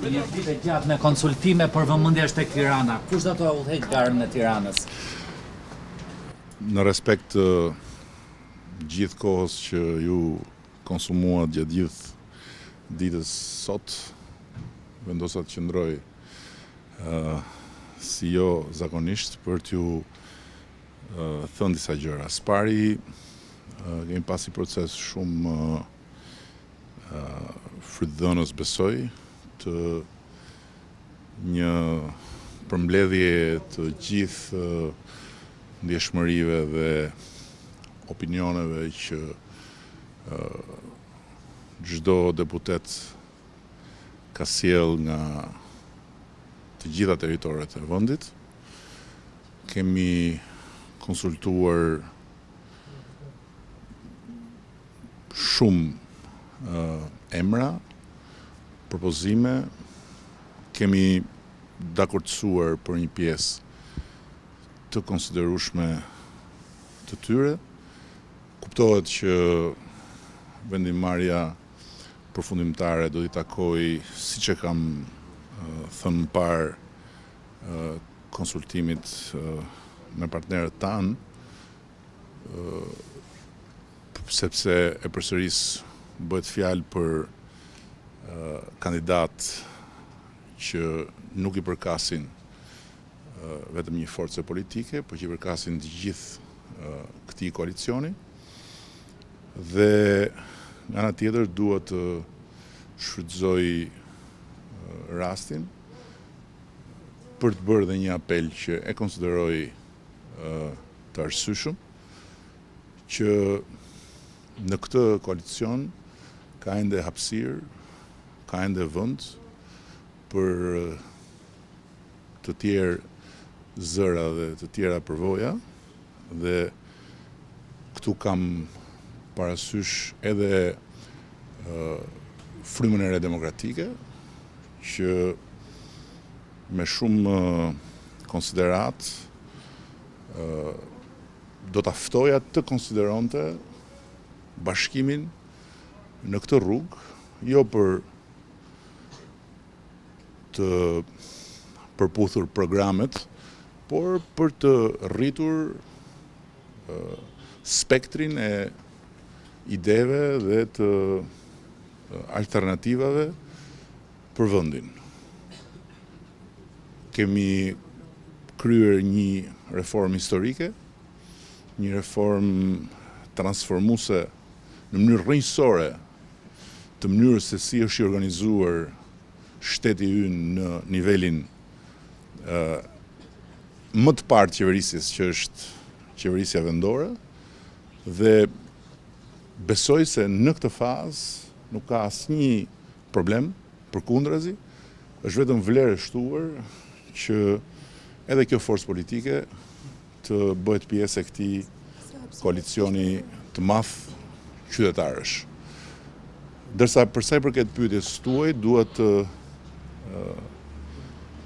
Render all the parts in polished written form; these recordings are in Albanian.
Një vit e gjatë me konsultime për vëmendje tek Tirana. Kush do të udhëheq garën e Tiranës? Në respekt të gjithë kohës që ju konsumuat gjatë gjithë ditës sot, vendosa të qëndroj si jo zakonisht për t'ju thënë disa gjëra. Spari kemi pasi proces shumë frytëdhënës besoj të një përmbledhje të gjithë ndjeshmërive dhe opinioneve që çdo deputet ka sjell nga të gjitha territoret e vendit. Kemi konsultuar shumë emra, propozime, kemi dakordsuar për një pjesë të konsiderueshme të tyre. Kuptohet që vendimmarrja përfundimtare do t'i takoj, siç e kam thënë më parë, konsultimit me partnerët tanë, sepse e përsëris bëhet fjalë për kandidat që nuk i përkasin vetëm një force politike, por që i përkasin të gjithë këtij koalicioni. Dhe nga ana tjetër duhet të shfrytëzoj rastin për të bërë dhe një apel që e konsideroj të arsyeshëm, që në këtë koalicion ka ende hapësirë, ka ende vend për të tjerë zëra dhe të tjera përvoja, dhe këtu kam parasysh edhe frymën e re demokratike, që me shumë konsiderat do ta ftoja të konsideronte bashkimin në këtë rrugë, jo për të përputhur programet, por për të rritur spektrin e ideve dhe të alternativave për vendin. Kemi kryer një reformë historike, një reformë transformuese në mënyrë rrënjësore të mënyrës se si është i organizuar shteti ynë në nivelin më të parë të qeverisjes, që është qeverisja vendore, dhe besoj se në këtë fazë nuk ka asnjë problem, përkundrazi, është vetëm vlerë e shtuar që edhe kjo forcë politike të bëhet pjesë e këtij koalicioni të madh qytetarësh. Ndërsa për sa i përket pyetjes tuaj, duhet të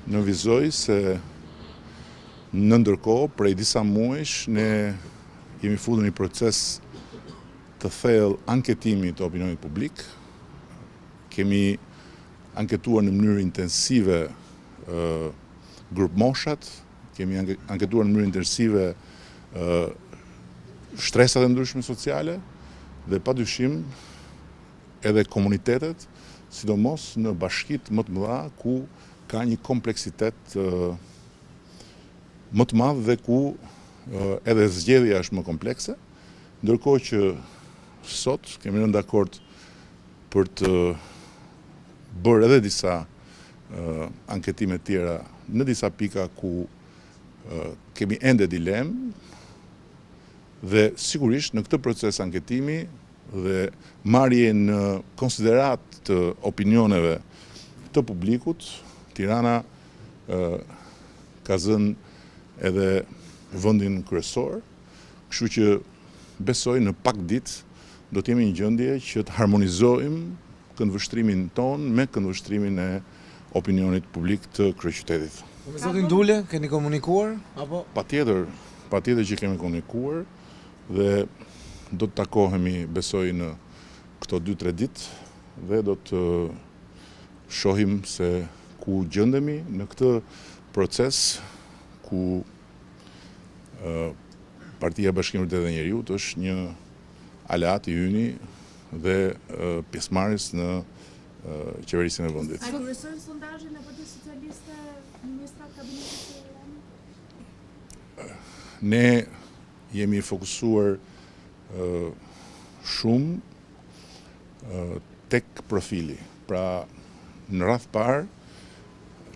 nënvizoj se në ndërkohë, prej disa muajsh, ne jemi futur në një proces të thellë anketimi të opinionit publik. Kemi anketuar në mënyrë intensive grupmoshat, kemi anketuar në mënyrë intensive shtresat e ndryshme sociale, dhe padyshim edhe komunitetet, sidomos në bashkitë më të mëdha ku ka një kompleksitet më të madh dhe ku edhe zgjedhja është më komplekse, ndërkohë që sot kemi rënë dakord për të bërë edhe disa anketime tjera në disa pika ku kemi ende dilemë, dhe sigurisht në këtë proces anketimi dhe marrje në konsiderat të opinioneve të publikut, Tirana ka zënë edhe vendin kryesor, kështu që besoj në pak ditë do të jemi në gjendje që të harmonizojmë këndvështrimin ton me këndvështrimin e opinionit publik të kryeqytetit. Me zotin Dule, keni komunikuar? Apo? Patjetër që kemi komunikuar, dhe do të takohemi, besoj, në këto 2-3 ditë, dhe do të shohim se ku gjendemi në këtë proces ku Partia e Bashkimit të Njeriut është një aleat i yni dhe pjesëmarrës në qeverisjen e vendit. A kryesojnë sondazhet në Partinë Socialiste ministrat kabinetit të Rami? Ne jemi fokusuar shumë tek profili. Pra, në radh parë,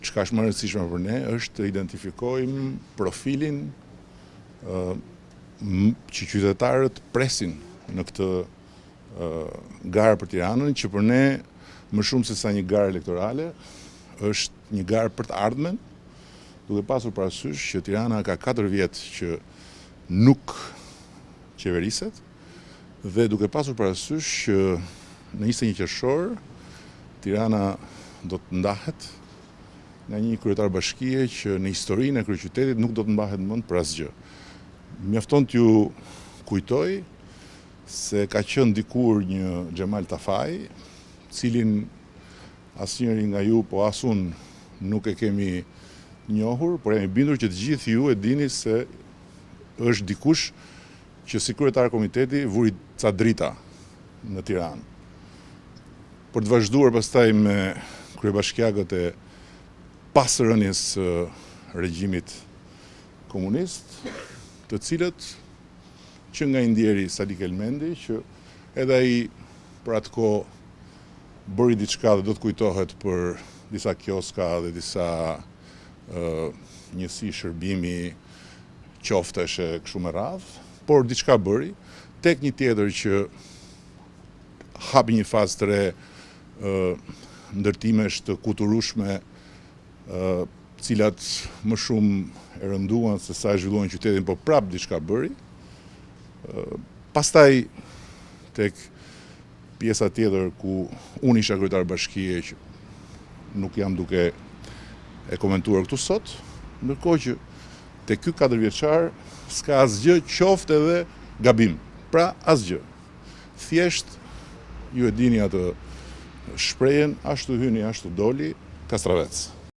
çka është më e rëndësishme për ne është të identifikojmë profilin që qytetarët presin në këtë garë për Tiranën, që për ne më shumë se sa një garë elektorale, është një garë për të ardhmen, duke pasur parasysh që Tirana ka 4 vjet që nuk qeveriset, dhe duke pasur parasysh që në 21 qershor Tirana do të ndahet nga një kryetar bashkie që në historinë e kryeqytetit nuk do të mbahet mend për asgjë. Mjafton t'ju kujtoj se ka qenë dikur një Xhemal Tafaj, cilin asnjëri nga ju, po as unë, nuk e kemi njohur, por jam i bindur që të gjithë ju e dini se është dikush që si kryetar komiteti vuri ca drita në Tiranë. Për të vazhduar pastaj me kryebashkiakët e pasrënies regjimit komunist, të cilët që nga i ndjeri Salik Elmendi, që edhe ai për atë kohë bëri diçka dhe do të kujtohet për disa kioska dhe disa njësi shërbimi, qofteshe kështu me radhë, por diçka bëri, tek një tjetër që hapi një fazë të re ndërtimesh të kuturueshme, cilat më shumë e rënduan se sa e zhvilluan qytetin, por prap diçka bëri. Pastaj tek pjesa tjetër ku unë isha kryetar bashkie, që nuk jam duke e komentuar këtu sot, ndërkohë që tek ky 4 vjeçar s'ka asgjë, qoftë edhe gabim. Pra asgjë. Thjesht ju e dini atë shprehjen, ashtu hyni, ashtu doli, Kastravec.